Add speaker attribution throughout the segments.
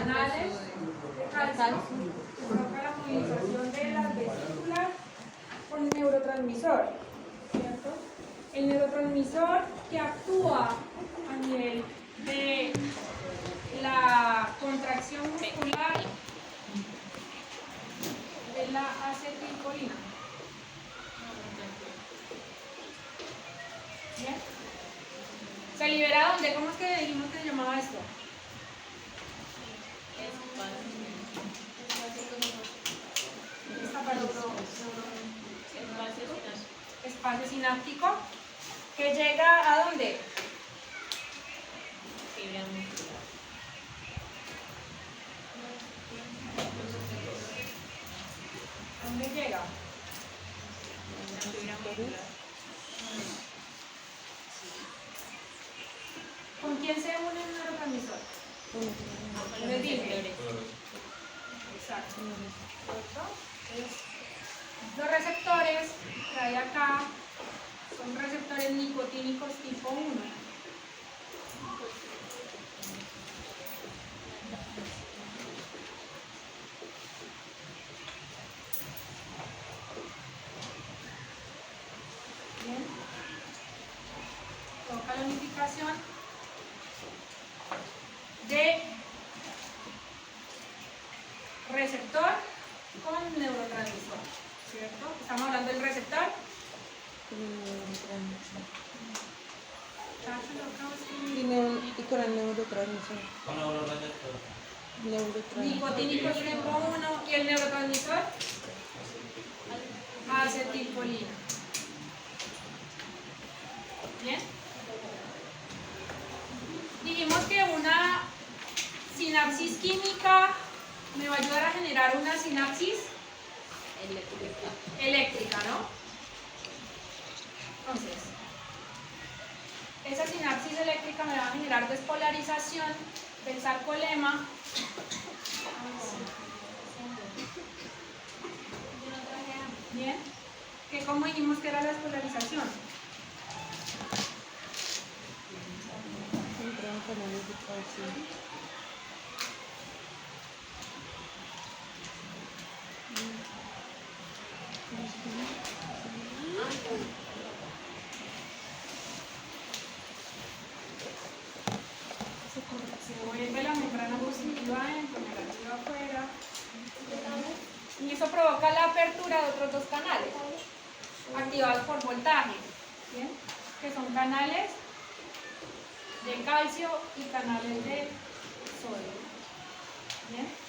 Speaker 1: canales de calcio que provoca la movilización de las vesículas con el neurotransmisor, ¿cierto? El neurotransmisor que actúa a nivel de la contracción muscular de la acetilcolina. ¿Bien? ¿Se libera dónde? ¿Cómo es que dijimos que se llamaba esto? Espacio sináptico que llega ¿a dónde? ¿Dónde llega? ¿Con quién se une un neurotransmisor? Les dije. Exacto. Los receptores que hay acá son receptores nicotínicos tipo 1. Bien. Toca la unificación de receptor con neurotransmisor, ¿cierto? Estamos hablando del receptor.
Speaker 2: Y con el neurotransmisor.
Speaker 1: Nicotínico tipo 1 y el neurotransmisor acetilcolina. ¿Bien? Dijimos que una sinapsis química me va a ayudar a generar una sinapsis eléctrica, ¿no? Entonces, esa sinapsis eléctrica me va a generar despolarización del sarcolema. Bien, que como dijimos que era la despolarización. Se vuelve la membrana positiva adentro, negativa afuera. Y eso provoca la apertura de otros dos canales, activados por voltaje, ¿bien? Que son canales de calcio y canales de sodio. ¿Bien?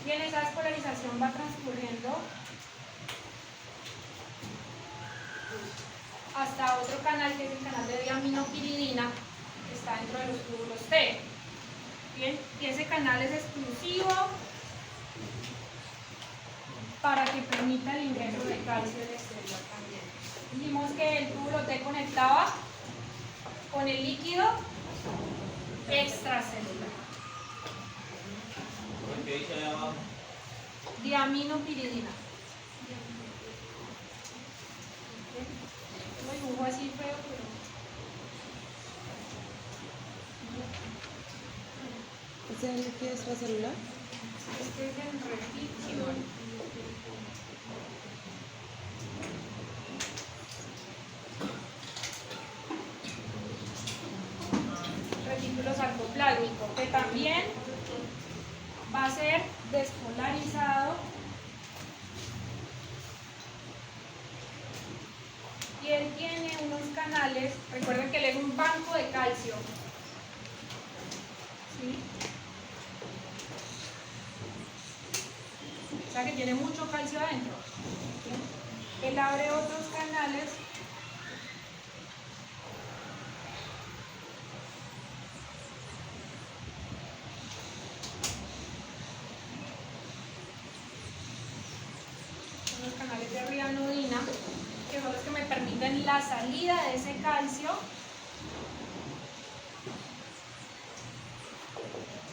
Speaker 1: Bien, esa despolarización va transcurriendo hasta otro canal que es el canal de diaminopiridina, que está dentro de los túbulos T. Bien, y ese canal es exclusivo para que permita el ingreso de calcio del exterior también. Dijimos que el túbulo T conectaba con el líquido extracelular.
Speaker 3: ¿Qué dice allá abajo?
Speaker 1: Diaminopiridina. Lo dibujo así feo, pero...
Speaker 2: ¿Ese es el líquido extracelular?
Speaker 1: Este es el retículo. Retículo sarcoplásmico, que también va a ser despolarizado y él tiene unos canales canales, recuerden que él es un banco de calcio. ¿Sí? O sea que tiene mucho calcio adentro. ¿Sí? Él abre otros canales. Son los canales de rianodina, que son los que me permiten la salida de ese calcio.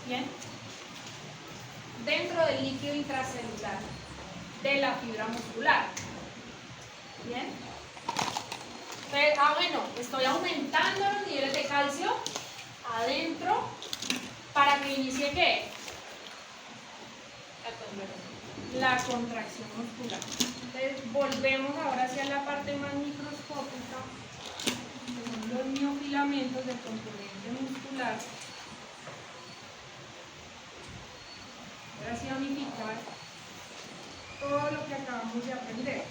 Speaker 1: Bien. Dentro del líquido intracelular de la fibra muscular. Bien. Entonces, bueno, estoy aumentando los niveles de calcio adentro para que inicie ¿qué? La contracción muscular. Entonces, volvemos ahora hacia la parte más microscópica, que son los miofilamentos del componente muscular. Ahora sí a unificar todo lo que acabamos de aprender.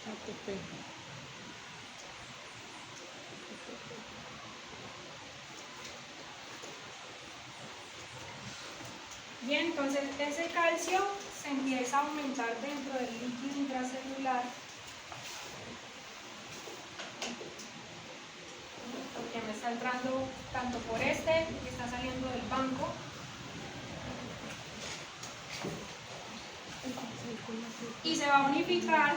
Speaker 2: ATP.
Speaker 1: Bien, entonces ese calcio se empieza a aumentar dentro del líquido intracelular, porque me está entrando tanto por este que está saliendo del banco, y se va a unificar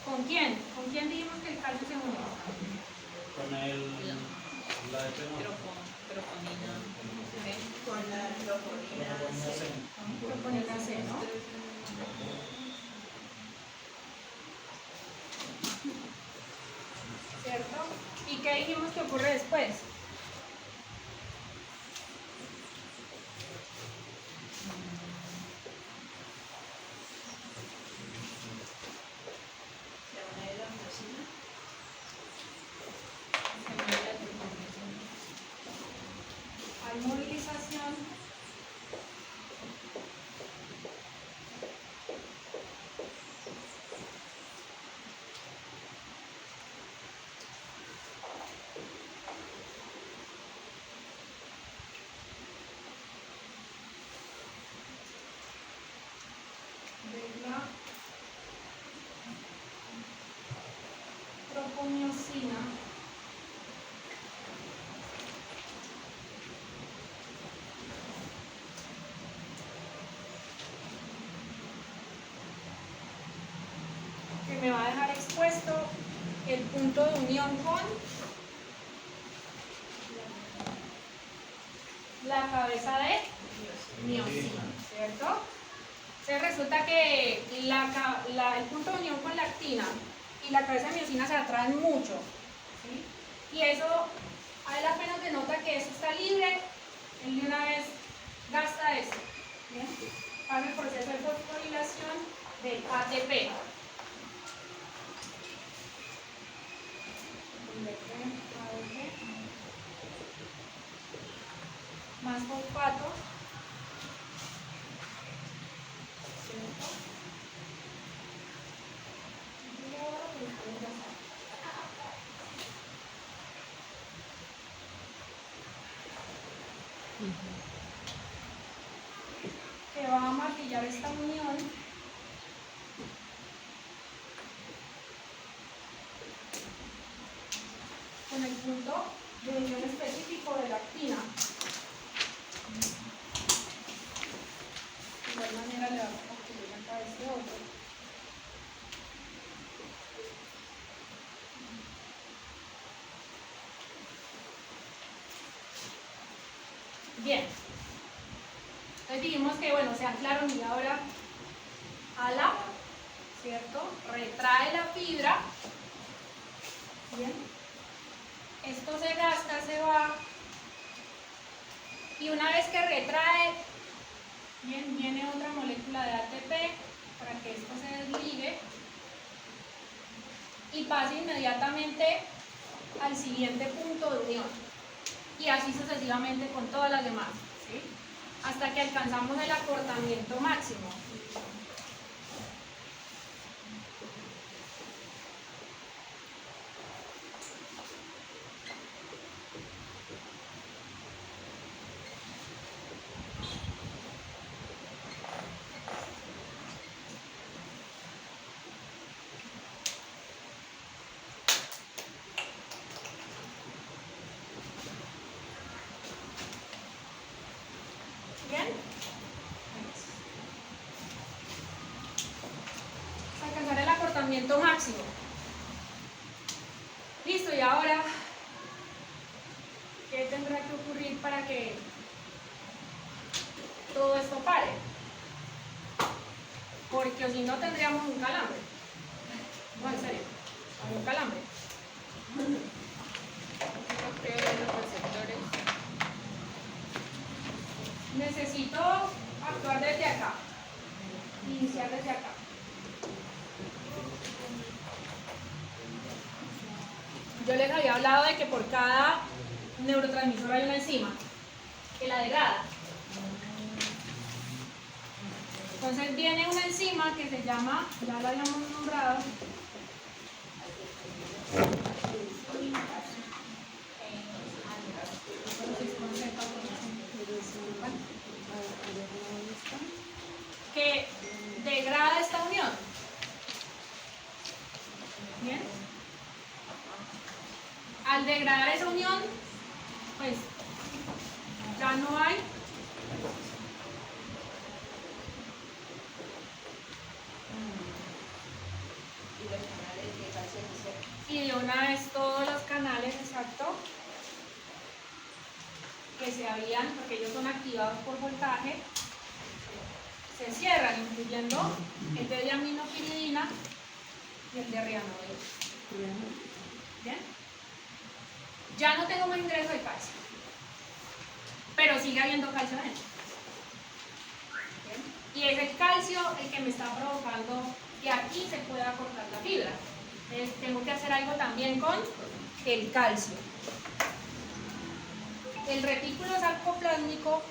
Speaker 1: ¿con quién? ¿Con quién dijimos que el calcio se une?
Speaker 3: Con la
Speaker 4: Troponina.
Speaker 5: Con la troponina C.
Speaker 1: Troponina C, ¿no? ¿Cierto? ¿Y qué dijimos que ocurre después? Hay movilización de la troponiosina que me va a dejar expuesto el punto de unión con la cabeza de miosina, ¿cierto? Entonces resulta que el punto de unión con la actina y la cabeza de miosina se atraen mucho, ¿sí? Y eso, a él apenas denota que eso está libre, él de una vez gasta eso, ¿bien? Pasa el proceso de fosforilación del ATP. Más fosfato. Que va a maquillar esta unión con el punto de unión específico de la actina. Bien. Entonces dijimos que, bueno, se anclaron y ahora ala, ¿cierto? Retrae la fibra. Bien. Esto se gasta, se va. Y una vez que retrae, bien, viene otra molécula de ATP para que esto se desligue y pase inmediatamente al siguiente punto de unión. Y así sucesivamente con todas las demás, ¿sí? Hasta que alcanzamos el acortamiento máximo. ¿Bien? Alcanzar el acortamiento máximo. Listo, y ahora, ¿qué tendrá que ocurrir para que todo esto pare? Porque si no tendríamos un calambre. No, en serio, un calambre. Necesito actuar desde acá, iniciar desde acá. Yo les había hablado de que por cada neurotransmisor hay una enzima que la degrada. Entonces viene una enzima que se llama, ya la habíamos nombrado, que degrada esta unión. Bien. Al degradar esa unión, pues ya no hay y de una vez todos los canales, exacto, que se habían, porque ellos son activados por voltaje, se cierran, incluyendo el de diaminopiridina y el de rianodina. ¿Bien? Ya no tengo más ingreso de calcio, pero sigue habiendo calcio dentro. ¿Bien? Y es el calcio el que me está provocando que aquí se pueda cortar la fibra. Entonces tengo que hacer algo también con el calcio. El retículo sarcoplásmico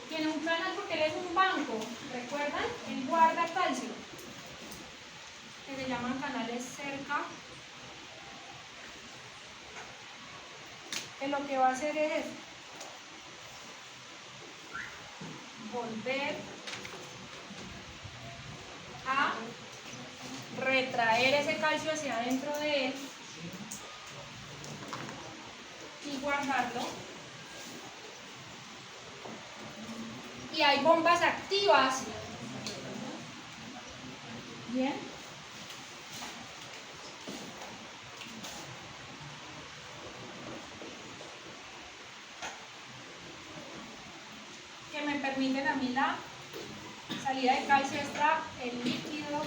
Speaker 1: tiene un canal porque él es un banco, ¿recuerdan? Él guarda calcio, que se llaman canales cerca, que lo que va a hacer es volver a retraer ese calcio hacia adentro de él y guardarlo. Y hay bombas activas. Bien. Que me permiten a mí la salida de calcio extra el líquido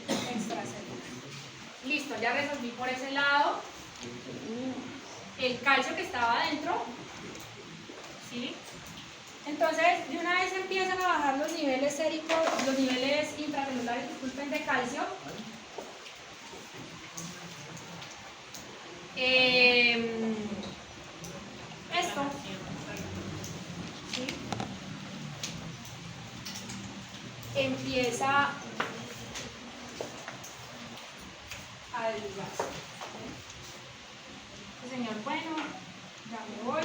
Speaker 1: extracelular. Listo, ya resolví por ese lado el calcio que estaba adentro. ¿Sí? Entonces, de una vez empiezan a bajar los niveles séricos, los niveles intracelulares, disculpen, de calcio. Esto. ¿Sí? Empieza a desligarse. Señor, bueno, ya me voy.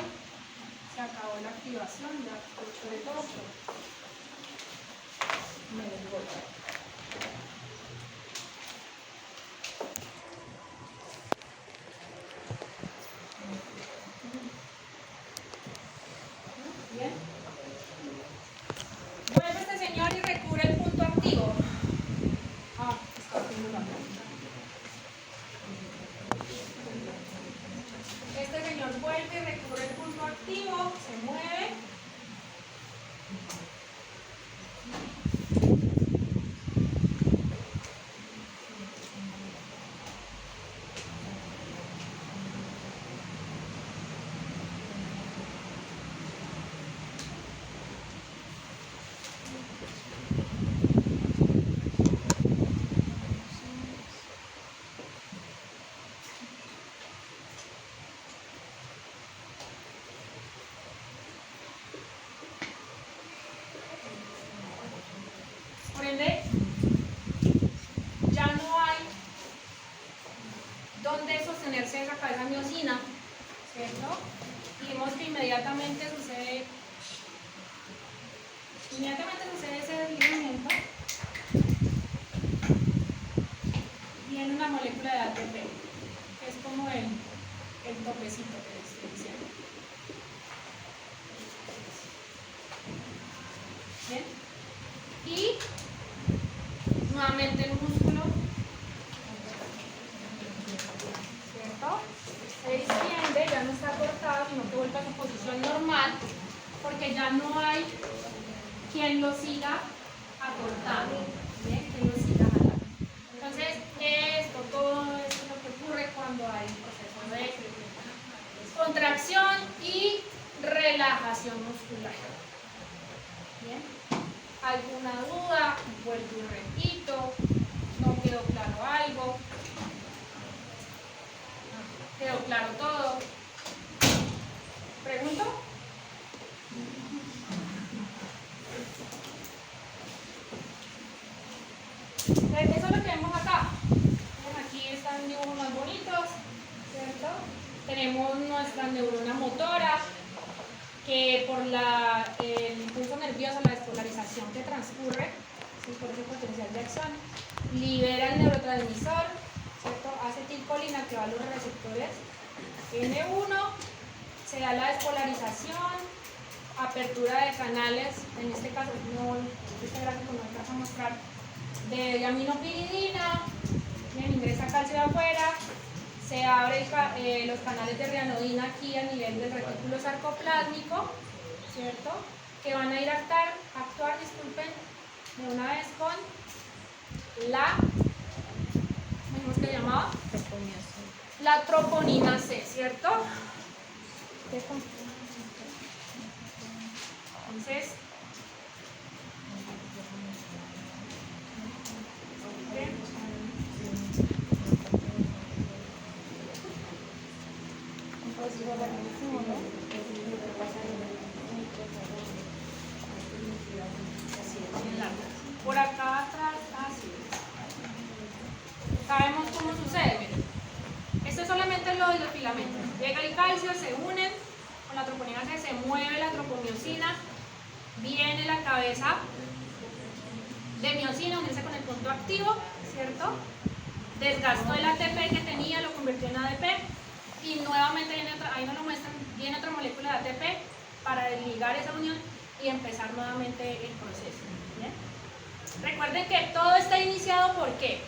Speaker 1: Se acabó la activación, ya escucho de todo. Me voy. Bien. Vuelve este señor y recubre el punto activo. ende, ya no hay donde sostenerse esa cabeza miosina, ¿cierto? Y vemos que inmediatamente sucede ese desligamiento, viene una molécula de ATP, que es como el topecito que les estoy diciendo. ¿Bien? Y nuevamente el músculo, ¿cierto? Se extiende, ya no está cortado, sino que vuelve a su posición normal, porque ya no hay quien lo siga acortando, ¿bien? Quien lo siga jalando. Entonces, todo esto es lo que ocurre cuando hay un proceso de contracción y relajación muscular. ¿Bien? ¿Alguna duda? Vuelvo y repito. ¿No quedó claro algo? ¿Quedó claro todo? ¿Pregunto? Eso es lo que vemos acá. Aquí están dibujos más bonitos, ¿cierto? Tenemos nuestra neurona motora, que por el impulso nervioso, la despolarización que transcurre, ¿sí? Por ese potencial de acción, libera el neurotransmisor, ¿cierto? Acetilcolina, que va a los receptores N1, se da la despolarización, apertura de canales, en este caso, este gráfico no alcanza a mostrar, de aminopiridina, bien, ingresa calcio de afuera, se abren los canales de rianodina aquí a nivel del retículo sarcoplásmico, ¿cierto? Que van a ir a actuar, disculpen, de una vez con la, ¿cómo se llamaba? La troponina C, ¿cierto? Entonces, por acá atrás, así. Sabemos cómo sucede. Miren. Esto es solamente lo de los filamentos. Llega el calcio, se unen con la troponina C, se mueve la tropomiosina, viene la cabeza de miosina, unirse con el punto activo, ¿cierto? Desgastó el ATP que tenía, lo convirtió en ADP y nuevamente viene otra, ahí nos lo muestran, viene otra molécula de ATP para desligar esa unión y empezar nuevamente el proceso. ¿Bien? Recuerden que todo está iniciado ¿por qué?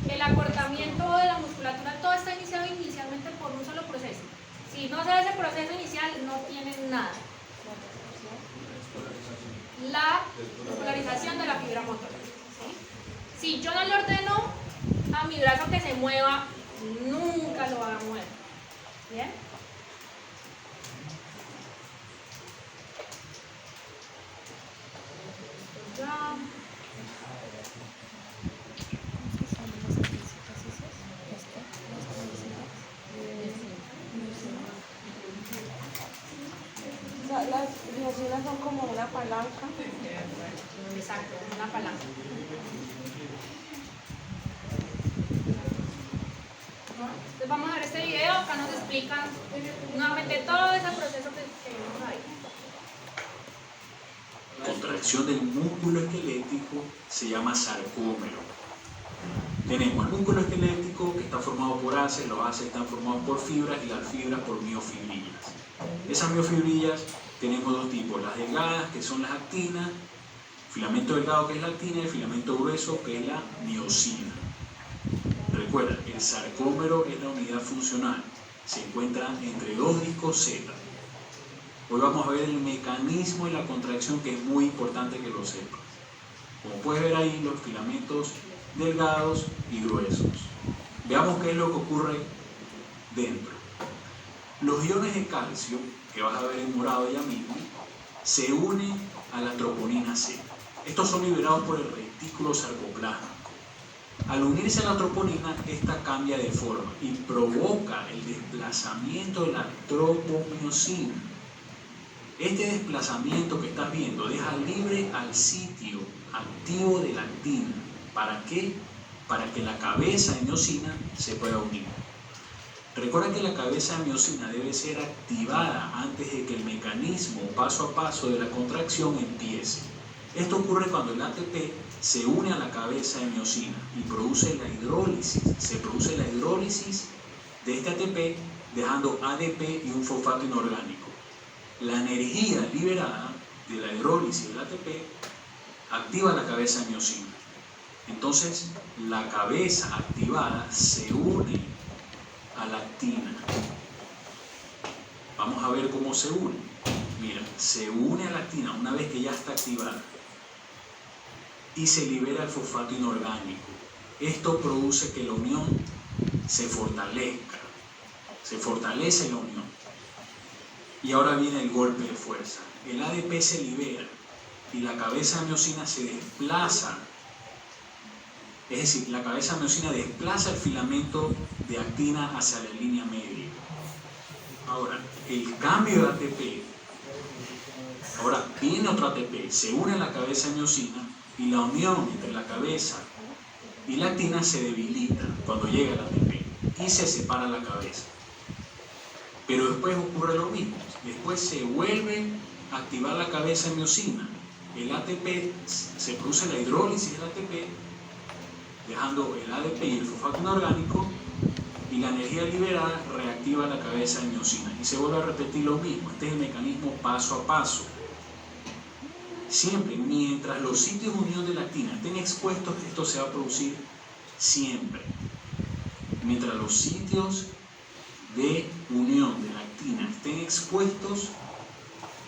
Speaker 1: El acortamiento de la musculatura, todo está iniciado inicialmente por un solo proceso. Si no se da ese proceso inicial, no tienen nada. La despolarización de la fibra motora. ¿Sí? Si yo no le ordeno a mi brazo que se mueva, nunca lo va a mover. ¿Bien? Ya.
Speaker 2: Las miosinas son como una palanca.
Speaker 1: Exacto, una palanca. Entonces vamos a ver este video, acá nos explican nuevamente todo ese proceso que vimos ahí.
Speaker 3: Contracción del músculo esquelético se llama sarcómero. Tenemos el músculo esquelético que está formado por haces, los haces están formados por fibras y las fibras por miofibrillas. Esas miofibrillas tenemos dos tipos, las delgadas que son las actinas, filamento delgado que es la actina y el filamento grueso que es la miosina. Recuerda, el sarcómero es la unidad funcional, se encuentra entre dos discos Z. Hoy vamos a ver el mecanismo de la contracción que es muy importante que lo sepas. Como puedes ver ahí, los filamentos delgados y gruesos. Veamos qué es lo que ocurre dentro. Los iones de calcio, que vas a ver en morado ya mismo, se unen a la troponina C. Estos son liberados por el retículo sarcoplasmático. Al unirse a la troponina, esta cambia de forma y provoca el desplazamiento de la tropomiosina. Este desplazamiento que estás viendo deja libre al sitio activo de la actina. ¿Para qué? Para que la cabeza de miosina se pueda unir. Recuerda que la cabeza de miosina debe ser activada antes de que el mecanismo paso a paso de la contracción empiece. Esto ocurre cuando el ATP se une a la cabeza de miosina y produce la hidrólisis. Se produce la hidrólisis de este ATP dejando ADP y un fosfato inorgánico. La energía liberada de la hidrólisis del ATP activa la cabeza de miosina. Entonces, la cabeza activada se une a la actina. Vamos a ver cómo se une. Mira, se une a la actina una vez que ya está activada y se libera el fosfato inorgánico. Esto produce que la unión se fortalezca. Se fortalece la unión. Y ahora viene el golpe de fuerza. El ADP se libera y la cabeza de miosina se desplaza. Es decir, la cabeza de miosina desplaza el filamento de actina hacia la línea media. Ahora, el cambio de ATP, ahora viene otro ATP, se une a la cabeza de miosina y la unión entre la cabeza y la actina se debilita cuando llega el ATP y se separa la cabeza. Pero después ocurre lo mismo, después se vuelve a activar la cabeza de miosina, el ATP, se produce la hidrólisis del ATP, dejando el ADP y el fosfato inorgánico, y la energía liberada reactiva la cabeza de miosina. Y se vuelve a repetir lo mismo. Este es el mecanismo paso a paso. Siempre, mientras los sitios de unión de la actina estén expuestos, esto se va a producir siempre. Mientras los sitios de unión de la actina estén expuestos,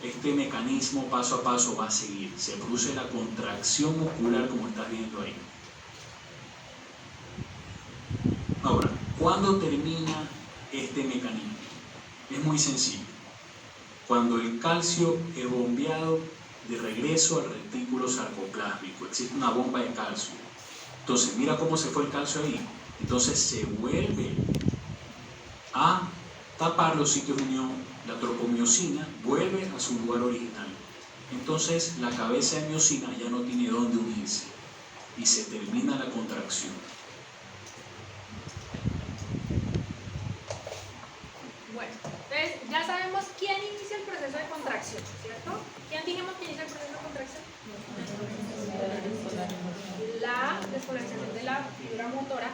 Speaker 3: este mecanismo paso a paso va a seguir. Se produce la contracción muscular como estás viendo ahí. Ahora, ¿cuándo termina este mecanismo? Es muy sencillo. Cuando el calcio es bombeado de regreso al retículo sarcoplásmico, existe una bomba de calcio. Entonces, mira cómo se fue el calcio ahí. Entonces se vuelve a tapar los sitios de unión, la tropomiosina vuelve a su lugar original. Entonces la cabeza de miosina ya no tiene dónde unirse y se termina la contracción.
Speaker 1: Bueno, entonces ya sabemos quién inicia el proceso de contracción, ¿cierto? ¿Quién dijimos que inicia el proceso de contracción? La despolarización de la fibra motora.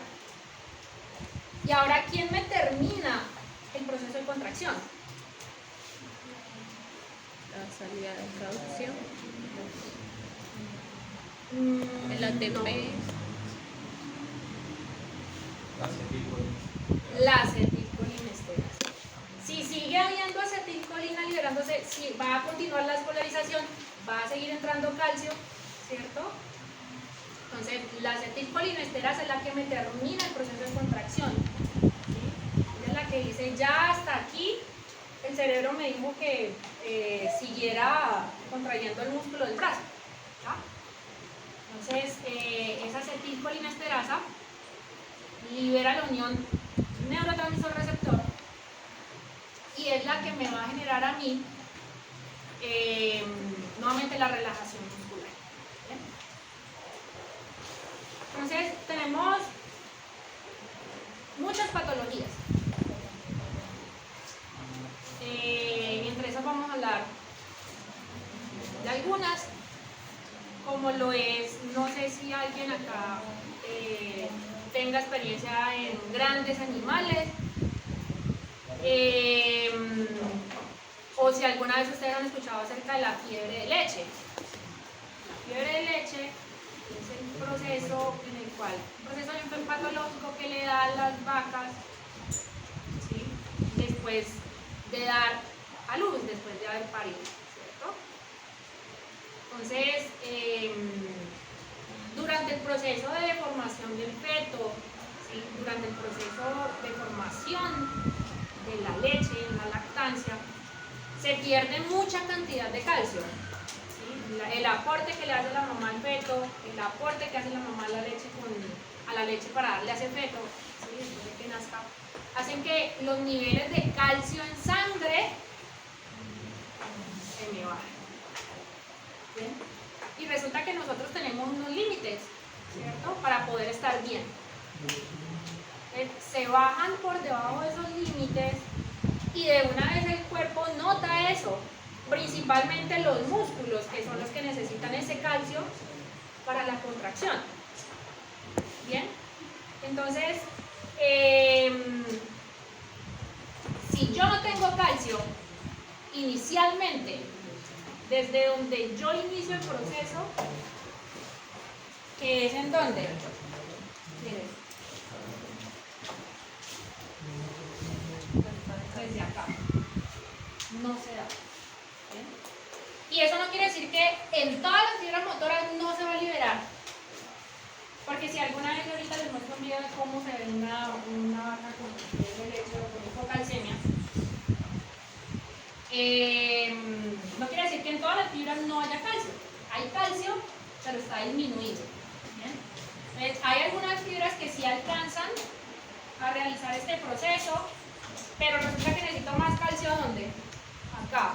Speaker 1: Y ahora, ¿quién me termina el proceso de contracción?
Speaker 5: La salida de traducción. El ATP.
Speaker 1: No. La acetilcolinesterasa. Si sigue habiendo acetilcolina liberándose, si va a continuar la despolarización, va a seguir entrando calcio, ¿cierto? Entonces, la acetilcolinesterasa es la que me termina el proceso de contracción. ¿Sí? Es la que dice, ya hasta aquí, el cerebro me dijo que siguiera contrayendo el músculo del brazo. ¿Ya? Entonces, esa acetilcolinesterasa libera la unión neurotransmisor-receptor y es la que me va a generar a mí nuevamente la relajación muscular. ¿Bien? Entonces, tenemos muchas patologías. Entre esas vamos a hablar de algunas, como lo es, no sé si alguien acá tenga experiencia en grandes animales, o si alguna vez ustedes han escuchado acerca de la fiebre de leche. La fiebre de leche es el proceso en el cual, un proceso patológico que le da a las vacas, ¿sí? Después de dar a luz, después de haber parido, ¿cierto? Entonces, durante el proceso de formación del feto, ¿sí? Durante el proceso de formación de la leche, en la lactancia, se pierde mucha cantidad de calcio. ¿Sí? El aporte que le hace la mamá al feto, el aporte que hace la mamá a la leche para darle a ese feto, ¿sí? Después de que nazca, hacen que los niveles de calcio en sangre me baje. ¿Bien? Y resulta que nosotros tenemos unos límites, ¿cierto? Para poder estar bien. Se bajan por debajo de esos límites y de una vez el cuerpo nota eso, principalmente los músculos, que son los que necesitan ese calcio para la contracción. ¿Bien? Entonces, si yo no tengo calcio inicialmente, desde donde yo inicio el proceso, que es en donde, miren, desde acá, no se da. ¿Bien? Y eso no quiere decir que en todas las fibras motoras no se va a liberar. Porque si alguna vez ahorita les muestro un video de cómo se ve una vaca con leche o con hipocalcemia, no quiere decir que en todas las fibras no haya calcio. Hay calcio, pero está disminuido. ¿Bien? Entonces, hay algunas fibras que sí alcanzan a realizar este proceso, pero resulta que necesito más calcio ¿dónde? Acá.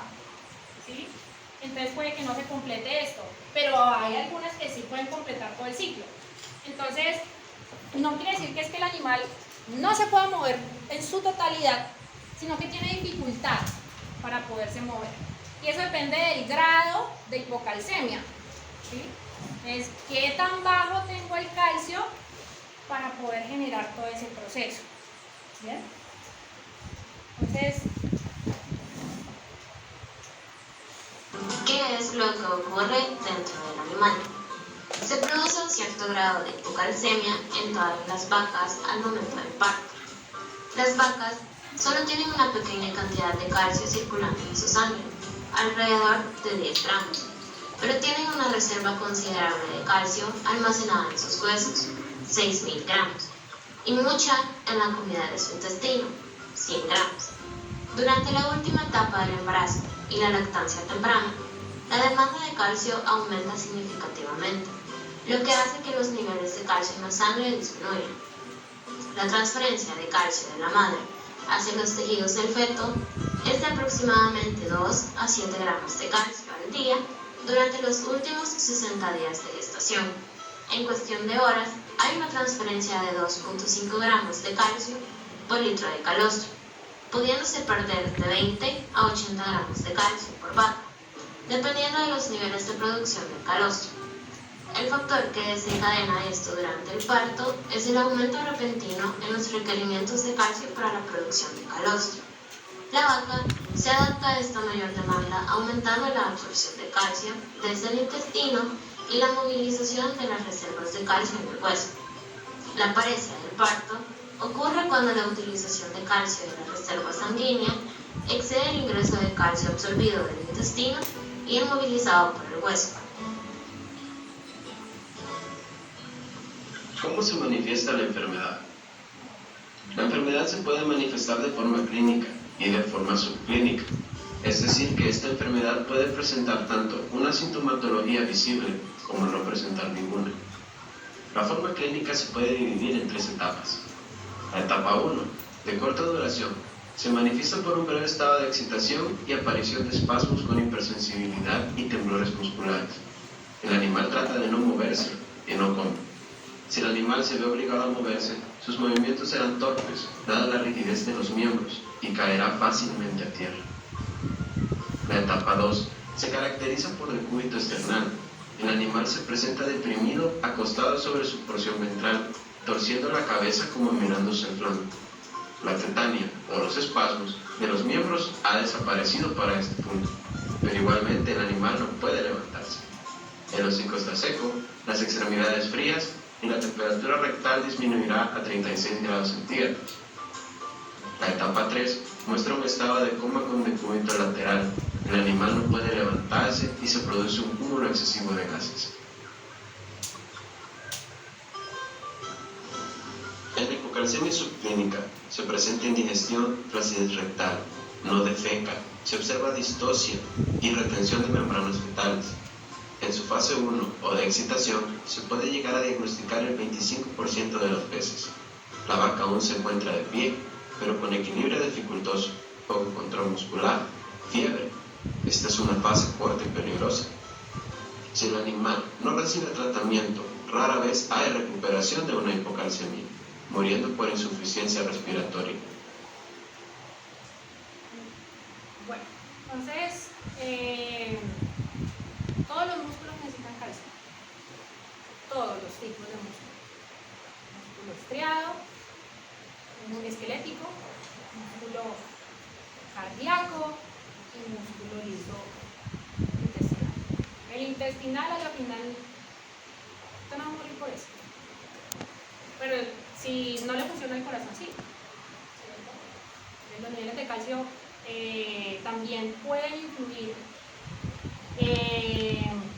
Speaker 1: ¿Sí? Entonces puede que no se complete esto, pero hay algunas que sí pueden completar todo el ciclo. Entonces, no quiere decir que es que el animal no se pueda mover en su totalidad, sino que tiene dificultad para poderse mover. Y eso depende del grado de hipocalcemia. ¿Sí? Es qué tan bajo tengo el calcio para poder generar todo ese proceso. ¿Bien? Entonces,
Speaker 4: ¿qué es lo que ocurre dentro del animal? Se produce un cierto grado de hipocalcemia en todas las vacas al momento del parto. Las vacas solo tienen una pequeña cantidad de calcio circulante en su sangre, alrededor de 10 gramos, pero tienen una reserva considerable de calcio almacenada en sus huesos, 6.000 gramos, y mucha en la comida de su intestino, 100 gramos. Durante la última etapa del embarazo y la lactancia temprana, la demanda de calcio aumenta significativamente, lo que hace que los niveles de calcio en la sangre disminuyan. La transferencia de calcio de la madre hacia los tejidos del feto es de aproximadamente 2 a 7 gramos de calcio al día durante los últimos 60 días de gestación. En cuestión de horas, hay una transferencia de 2.5 gramos de calcio por litro de calostro, pudiéndose perder de 20 a 80 gramos de calcio por vaca, dependiendo de los niveles de producción del calostro. El factor que desencadena esto durante el parto es el aumento repentino en los requerimientos de calcio para la producción de calostro. La vaca se adapta a esta mayor demanda aumentando la absorción de calcio desde el intestino y la movilización de las reservas de calcio en el hueso. La paresia del parto ocurre cuando la utilización de calcio de la reserva sanguínea excede el ingreso de calcio absorbido del intestino y inmovilizado por el hueso.
Speaker 6: ¿Cómo se manifiesta la enfermedad? La enfermedad se puede manifestar de forma clínica y de forma subclínica, es decir, que esta enfermedad puede presentar tanto una sintomatología visible como no presentar ninguna. La forma clínica se puede dividir en 3 etapas. La etapa 1, de corta duración, se manifiesta por un breve estado de excitación y aparición de espasmos con hipersensibilidad y temblores musculares. El animal trata de no moverse y no come. Si el animal se ve obligado a moverse, sus movimientos serán torpes, dada la rigidez de los miembros, y caerá fácilmente a tierra. La etapa 2 se caracteriza por el cúbito esternal. El animal se presenta deprimido, acostado sobre su porción ventral, torciendo la cabeza como mirándose el flanco. La tetania, o los espasmos, de los miembros ha desaparecido para este punto, pero igualmente el animal no puede levantarse. El hocico está seco, las extremidades frías, y la temperatura rectal disminuirá a 36 grados centígrados. La etapa 3 muestra un estado de coma con decúbito lateral. El animal no puede levantarse y se produce un cúmulo excesivo de gases. En la hipocalcemia subclínica se presenta indigestión, flacidez rectal, no defeca, se observa distocia y retención de membranas fetales. En su fase 1 o de excitación se puede llegar a diagnosticar el 25% de las veces. La vaca aún se encuentra de pie, pero con equilibrio dificultoso, poco control muscular, fiebre, Esta es una fase fuerte y peligrosa. Si el animal no recibe tratamiento, rara vez hay recuperación de una hipocalcemia, muriendo por insuficiencia respiratoria.
Speaker 1: Bueno, entonces, todos los músculos necesitan calcio. Todos los tipos de músculos. Músculo estriado, músculo esquelético, músculo cardíaco y músculo liso intestinal. El intestinal a la final no va a morir por eso. Pero si no le funciona el corazón, sí. Los niveles de calcio también pueden influir,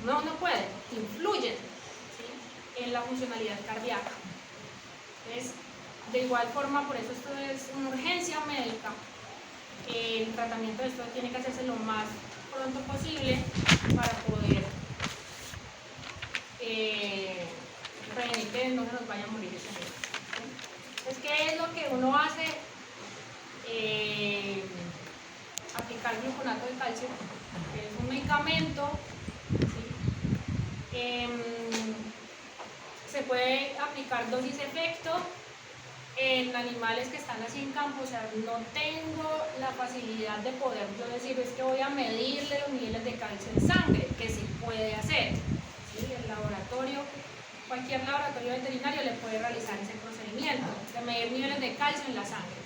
Speaker 1: no pueden, influyen, ¿sí?, en la funcionalidad cardíaca. Entonces, de igual forma, por eso esto es una urgencia médica. El tratamiento de esto tiene que hacerse lo más pronto posible para poder prevenir que no se nos vaya a morir ese niño. Entonces, ¿qué es lo que uno hace? Aplicar gluconato de calcio, que es un medicamento, ¿sí? Se puede aplicar dosis-efecto en animales que están así en campo. O sea, no tengo la facilidad de poder yo decir, es que voy a medirle los niveles de calcio en sangre, que se puede hacer, ¿sí? El laboratorio, cualquier laboratorio veterinario le puede realizar ese procedimiento de medir niveles de calcio en la sangre.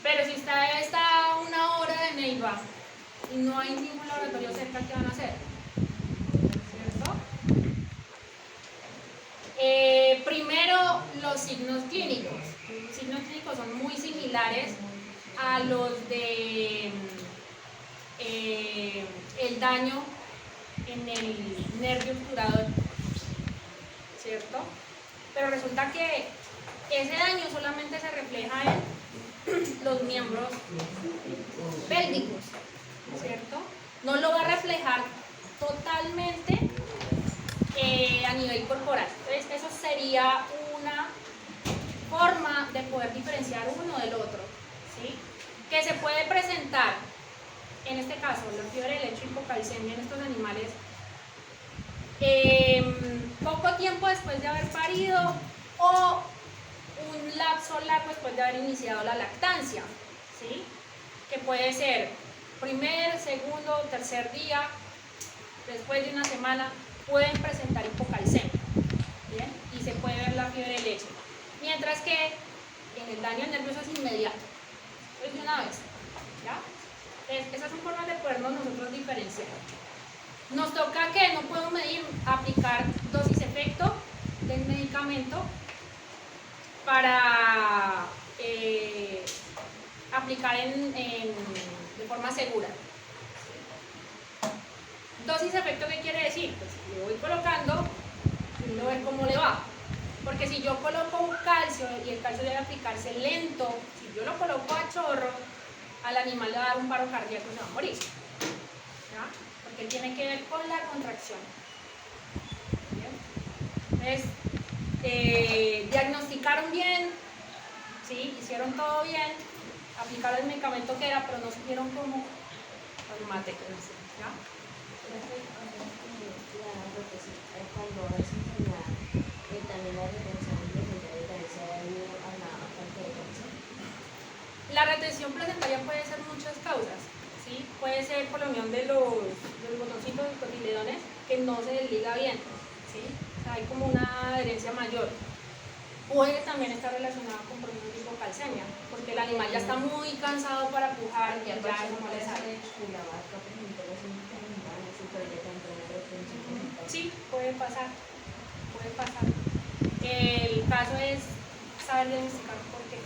Speaker 1: Pero si está a 1 hora de Neiva y no hay ningún laboratorio cerca, ¿qué van a hacer? ¿Cierto? Primero, los signos clínicos. Los signos clínicos son muy similares a los de el daño en el nervio obturador, ¿cierto? Pero resulta que ese daño solamente se refleja en los miembros pélvicos, ¿cierto? No lo va a reflejar totalmente a nivel corporal. Entonces, eso sería una forma de poder diferenciar uno del otro, ¿sí? Que se puede presentar, en este caso, la fiebre del lecho y hipocalcemia en estos animales poco tiempo después de haber parido o un lapso largo después de haber iniciado la lactancia, ¿sí? Que puede ser primer, segundo, tercer día, después de 1 semana, pueden presentar hipocalcemia, ¿bien? Y se puede ver la fiebre de leche. Mientras que en el daño nervioso es inmediato, es de una vez, ¿ya? Entonces, esas son formas de podernos nosotros diferenciar. Nos toca que no puedo medir, aplicar dosis-efecto del medicamento para aplicar de forma segura. Dosis-efecto, ¿qué quiere decir? Pues le voy colocando y uno ve cómo le va. Porque si yo coloco un calcio y el calcio debe aplicarse lento, si yo lo coloco a chorro, al animal le va a dar un paro cardíaco y se va a morir, ¿ya? Porque tiene que ver con la contracción. ¿Bien? Entonces, diagnosticaron bien, ¿sí? Hicieron todo bien, aplicaron el medicamento que era, pero no supieron cómo, pues mate, ¿ya?
Speaker 2: Cuando es enfermedad, también la retención placentaria se ha debido a la falta de calcio.
Speaker 1: La retención placentaria puede ser muchas causas, ¿sí? Puede ser por la unión de los botoncitos y cotiledones que no se desliga bien, ¿sí? O sea, hay como una adherencia mayor. Puede también estar relacionada con problemas de hipocalcemia, porque el animal ya está muy cansado para pujar y ya no le sale. Sí, puede pasar, puede pasar. El caso es saber diagnosticar por qué.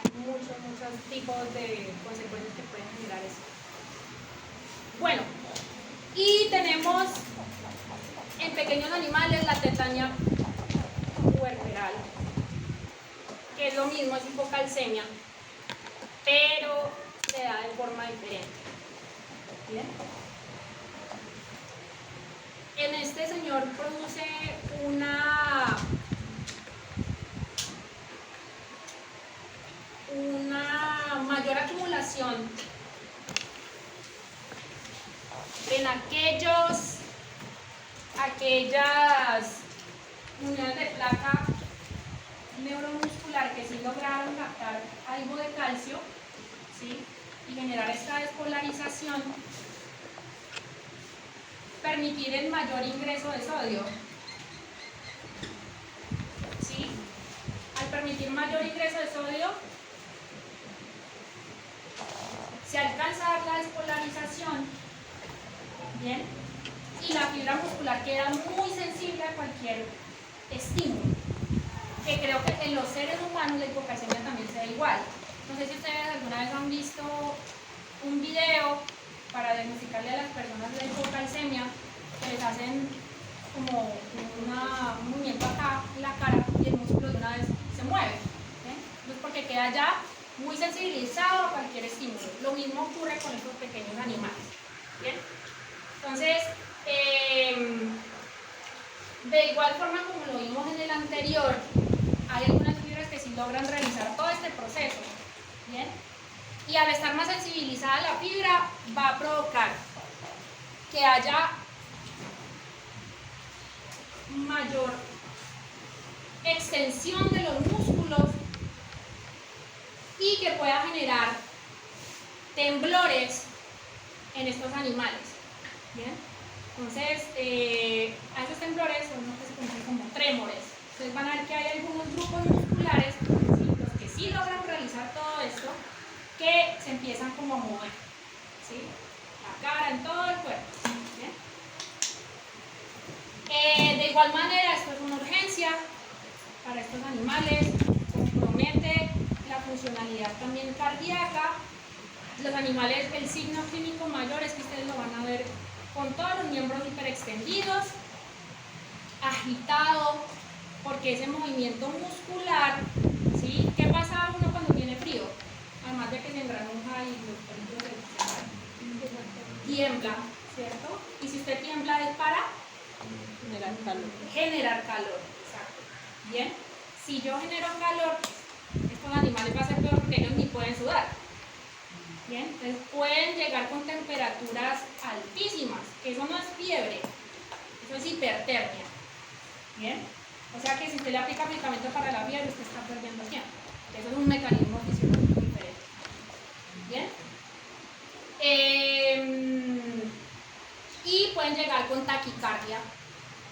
Speaker 1: Hay muchos tipos de consecuencias que pueden generar eso. Bueno, y tenemos en pequeños animales la tetania puerperal, que es lo mismo, es hipocalcemia, pero se da de forma diferente. ¿Bien? En este señor produce una mayor acumulación las uniones de placa neuromuscular que sí lograron captar algo de calcio, ¿sí? Y generar esta despolarización, permitir el mayor ingreso de sodio, ¿sí? Al permitir mayor ingreso de sodio, se alcanza a dar la despolarización, ¿bien? Y la fibra muscular queda muy sensible a cualquier estímulo, que creo que en los seres humanos la hipocalcemia también se da igual. No sé si ustedes alguna vez han visto un video para diagnosticarle a las personas la hipocalcemia, que les hacen como un movimiento acá en la cara y el músculo de una vez se mueve, ¿bien? Entonces, porque queda ya muy sensibilizado a cualquier estímulo. Lo mismo ocurre con estos pequeños animales, ¿bien? Entonces, de igual forma como lo vimos en el anterior, hay algunas fibras que sí logran realizar todo este proceso, ¿bien? Y al estar más sensibilizada la fibra, va a provocar que haya mayor extensión de los músculos y que pueda generar temblores en estos animales, ¿bien? Entonces, a esos temblores son los que se conocen como trémores. Ustedes van a ver que hay algunos grupos musculares, ¿sí? Los que sí logran realizar todo esto, que se empiezan como a mover, ¿sí? La cara, en todo el cuerpo, ¿bien? De igual manera, esto es una urgencia para estos animales, compromete la funcionalidad también cardíaca. Los animales, el signo clínico mayor es que ustedes lo van a ver con todos los miembros hiperextendidos, agitado, porque ese movimiento muscular, ¿sí? ¿Qué pasa a uno cuando tiene frío? Además de que se engranuja y los pelitos se tiembla, ¿cierto? Y si usted tiembla es para
Speaker 5: Generar calor.
Speaker 1: generar calor, exacto. Bien, si yo genero calor, estos animales van a ser peor porque ellos ni pueden sudar. Bien, entonces pueden llegar con temperaturas altísimas, que eso no es fiebre, eso es hipertermia. Bien, o sea que si usted le aplica medicamento para la fiebre, usted está perdiendo tiempo. Eso es un mecanismo fisiológico diferente. Bien, y pueden llegar con taquicardia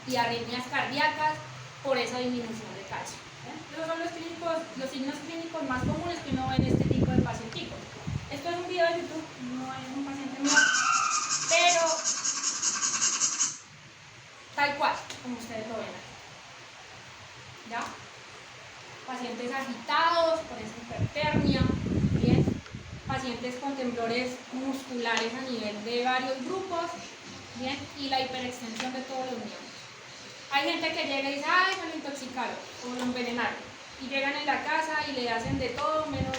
Speaker 1: y arritmias cardíacas por esa disminución de calcio. ¿Bien? Esos son los signos clínicos más comunes que uno ve en este tipo de pacientes. Esto es un video de YouTube, no es un paciente mío, pero tal cual, como ustedes lo ven aquí. ¿Ya? Pacientes agitados por esa hipertermia, ¿bien? Pacientes con temblores musculares a nivel de varios grupos, ¿bien? Y la hiperextensión de todos los miembros. Hay gente que llega y dice, ay, me lo intoxicaron o lo envenenaron. Y llegan en la casa y le hacen de todo menos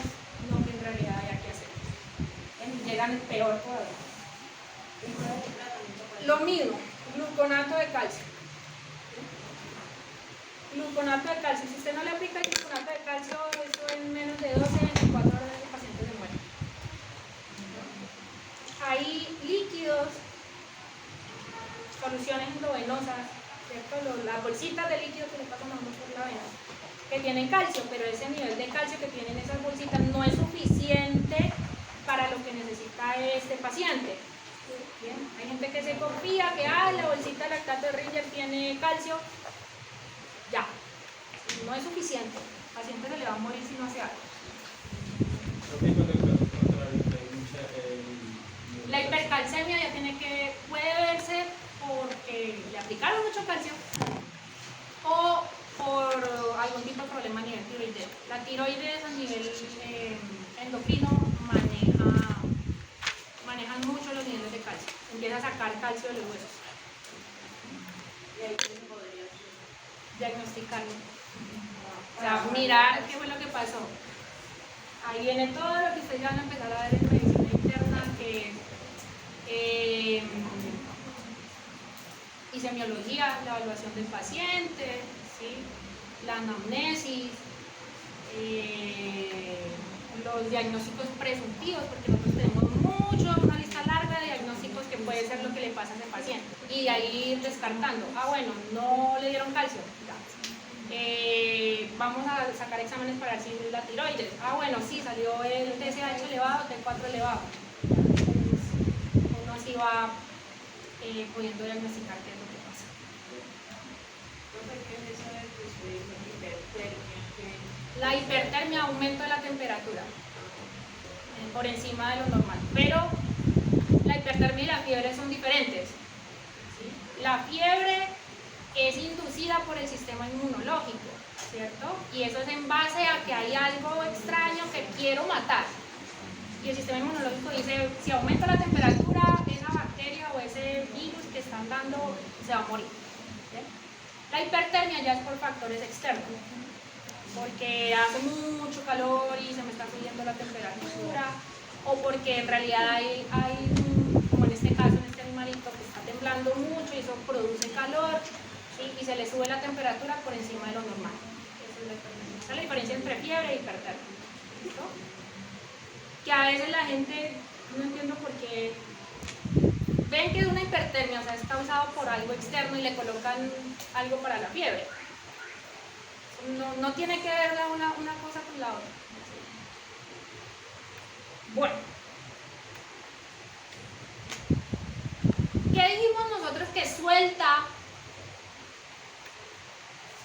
Speaker 1: lo que en realidad hay que hacer. Llegan peor todavía. Lo mismo, gluconato de calcio. Gluconato de calcio. Si usted no le aplica el gluconato de calcio, eso en menos de 12 a 24 horas el paciente se muere. Hay líquidos, soluciones endovenosas, ¿cierto? Las bolsitas de líquido que le pasan a uno por la vena, que tienen calcio, pero ese nivel de calcio que tienen esas bolsitas no es suficiente para lo que necesita este paciente. Bien, hay gente que se confía que la bolsita de lactato de Ringer tiene calcio. Ya, no es suficiente. Al paciente se le va a morir si no hace algo. La hipercalcemia ya puede verse porque le aplicaron mucho calcio o por algún tipo de problema a nivel tiroideo. La tiroides a nivel endocrino manejan mucho los niveles de calcio. Empieza a sacar calcio de los huesos. Y ahí se podría diagnosticarlo. O sea, mirar qué fue lo que pasó. Ahí viene todo lo que ustedes van a empezar a ver en medicina interna, que es y semiología, la evaluación del paciente, ¿sí? La anamnesis, los diagnósticos presuntivos, porque nosotros tenemos una lista larga de diagnósticos que puede ser lo que le pasa a ese paciente. Y de ahí ir descartando, bueno, no le dieron calcio, ya. Vamos a sacar exámenes para ver si la tiroides. Bueno, sí, salió el TSH elevado, T4 elevado. Entonces, uno así va pudiendo diagnosticar qué es lo que pasa.
Speaker 2: ¿Qué es eso de que usted dijo hipertermia?
Speaker 1: La hipertermia, aumento de la temperatura por encima de lo normal, pero la hipertermia y la fiebre son diferentes, ¿sí? La fiebre es inducida por el sistema inmunológico, ¿cierto? Y eso es en base a que hay algo extraño que quiero matar. Y el sistema inmunológico dice, si aumenta la temperatura, esa bacteria o ese virus que están dando se va a morir. ¿Bien? La hipertermia ya es por factores externos, porque hace mucho calor y se me está subiendo la temperatura, o porque en realidad hay como en este caso, en este animalito que está temblando mucho y eso produce calor, ¿sí? Y se le sube la temperatura por encima de lo normal. Esa es la hipertermia. Esa es la diferencia entre fiebre e hipertermia. ¿Listo? Que a veces la gente, no entiendo por qué, ven que es una hipertermia, o sea, es causado por algo externo y le colocan algo para la fiebre. No tiene que ver una cosa con la otra. Bueno, ¿qué dijimos nosotros que suelta,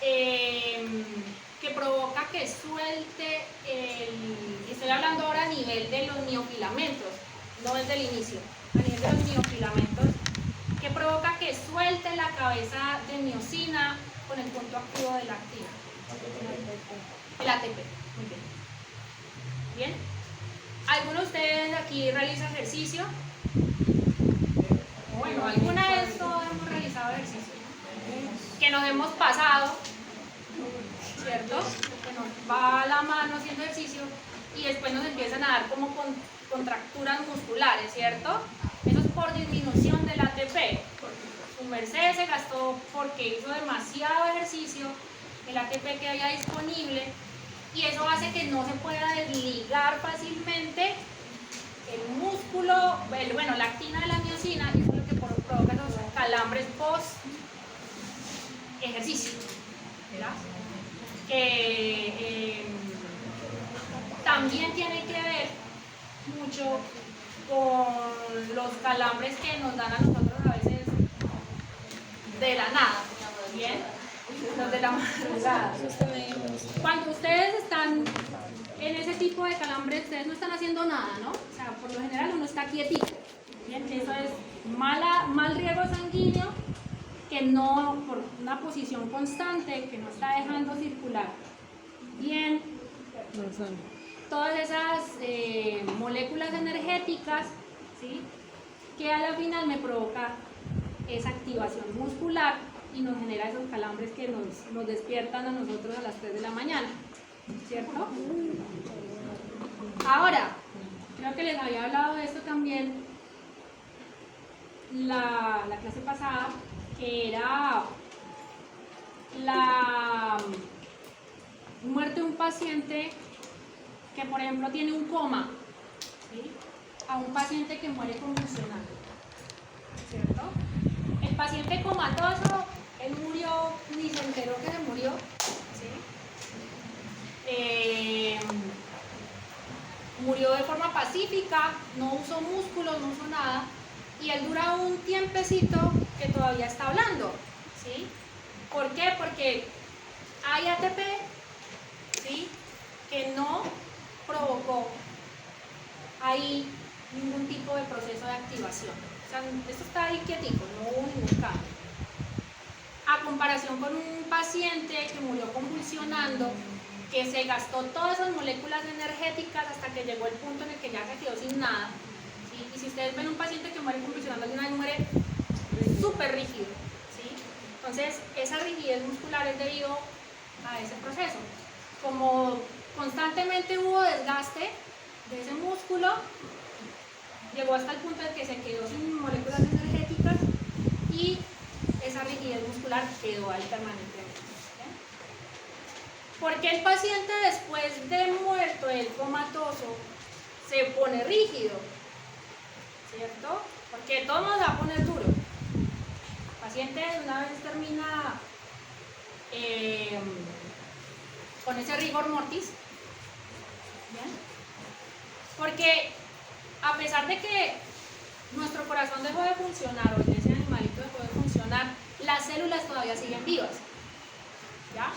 Speaker 1: que provoca que suelte estoy hablando ahora a nivel de los miofilamentos, no desde el inicio, a nivel de los miofilamentos, que provoca que suelte la cabeza de miosina con el punto activo de la actina? El ATP, muy bien. ¿Bien? ¿Alguno de ustedes aquí realiza ejercicio? Bueno, alguna vez todos hemos realizado ejercicio, ¿no? Que nos hemos pasado, ¿cierto? Que nos va la mano haciendo ejercicio y después nos empiezan a dar como contracturas musculares, ¿cierto? Eso es por disminución del ATP. Su merced se gastó porque hizo demasiado ejercicio, el ATP que había disponible, y eso hace que no se pueda desligar fácilmente el músculo, la actina de la miosina, y eso es lo que provoca los calambres post ejercicio, ¿verdad? Que también tiene que ver mucho con los calambres que nos dan a nosotros a veces de la nada, ¿bien? Los de la madrugada. Cuando ustedes están en ese tipo de calambres, ustedes no están haciendo nada, ¿no? O sea, por lo general uno está quietito. ¿Bien? Eso es mal riego sanguíneo, que no, por una posición constante, que no está dejando circular bien todas esas moléculas energéticas, ¿sí? Que a la final me provoca esa activación muscular y nos genera esos calambres que nos despiertan a nosotros a las 3 de la mañana, ¿cierto? Ahora, creo que les había hablado de esto también la clase pasada, que era la muerte de un paciente que, por ejemplo, tiene un coma, ¿sí? A un paciente que muere convulsionando, ¿cierto? El paciente comatoso, él murió, ni se enteró que se murió, ¿sí? Murió de forma pacífica, no usó músculos, no usó nada, y él dura un tiempecito que todavía está hablando, ¿sí? ¿Por qué? Porque hay ATP, ¿sí? Que no provocó ahí ningún tipo de proceso de activación. O sea, esto está ahí quietico, no hubo ningún cambio. A comparación con un paciente que murió convulsionando, que se gastó todas esas moléculas energéticas hasta que llegó el punto en el que ya se quedó sin nada, ¿sí? Y si ustedes ven un paciente que muere convulsionando, alguna vez muere súper rígido, ¿sí? Entonces, esa rigidez muscular es debido a ese proceso. Como constantemente hubo desgaste de ese músculo, llegó hasta el punto en que se quedó sin moléculas energéticas y esa rigidez muscular quedó ahí permanentemente. ¿Por qué el paciente después de muerto, el comatoso, se pone rígido? ¿Cierto? porque todo nos va a poner duro. El paciente una vez termina con ese rigor mortis, ¿bien? Porque a pesar de que nuestro corazón dejó de funcionar, o ese animalito dejó de funcionar, las células todavía siguen vivas, ¿ya?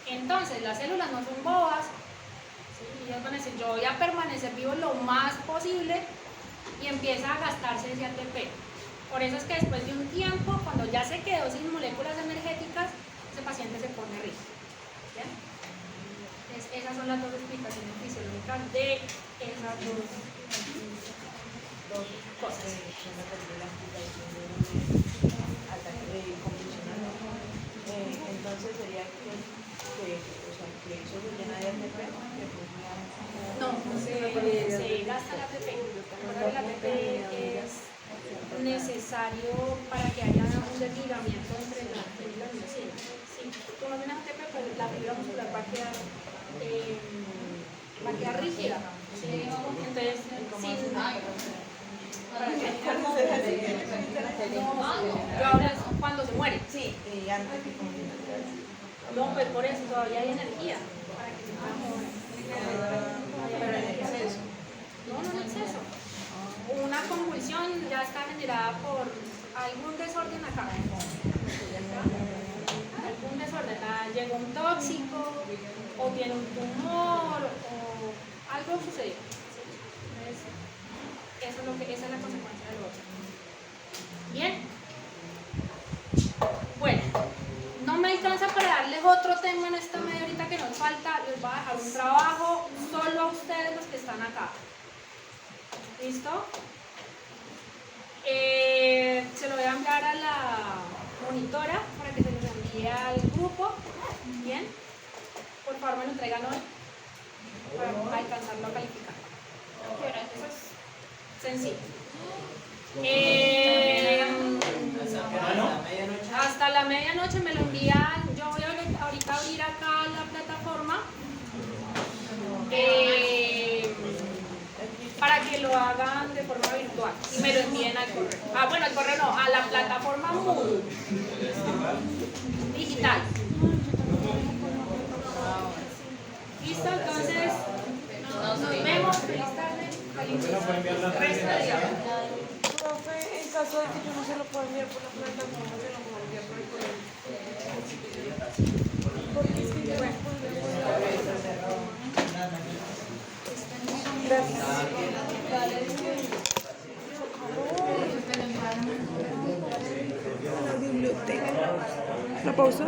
Speaker 1: Entonces las células no son bobas, ¿sí? Ellas van a decir, yo voy a permanecer vivo lo más posible, y empieza a gastarse ese ATP. Por eso es que después de un tiempo, cuando ya se quedó sin moléculas energéticas, ese paciente se pone rígido, ¿bien? Esas son las dos explicaciones fisiológicas de esas dos cosas.
Speaker 5: Entonces sería que eso se llena de ATP.
Speaker 1: No, se gasta el ATP. El ATP es necesario para que haya un desligamiento entre las células musculares. Si tú no tienes ATP, pues la fibra muscular va a quedar rígida. ¿Sí? Entonces, yo hablo cuando se muere.
Speaker 5: Sí, y antes que comience.
Speaker 1: No, pues por eso todavía hay energía para que se pueda mover.
Speaker 5: Pero en exceso.
Speaker 1: No en exceso. Una convulsión ya está generada por algún desorden acá. Algún desorden. Llegó un tóxico, o tiene un tumor, o algo sucedió. Esa es la consecuencia de lo otro. Bien. Bueno, no me alcanza para darles otro tema en esta media horita que nos falta. Les voy a dejar un trabajo solo a ustedes los que están acá. ¿Listo? Se lo voy a enviar a la monitora para que se los envíe al grupo. Bien. Por favor, me lo traigan hoy para alcanzarlo a calificar. Eso es sencillo. Hasta la medianoche me lo envían. Yo voy ahorita a abrir acá la plataforma para que lo hagan de forma virtual y me lo envíen al correo. Bueno, al correo no, a la plataforma Moodle digital. ¿Listo? Entonces, nos vemos. Feliz tarde. Resto de día.
Speaker 5: Profe, en caso de que yo no se lo pueda enviar por la plataforma, se lo puedo enviar por el correo. Porque es que yo no puedo. Gracias. La biblioteca. ¿La pausa?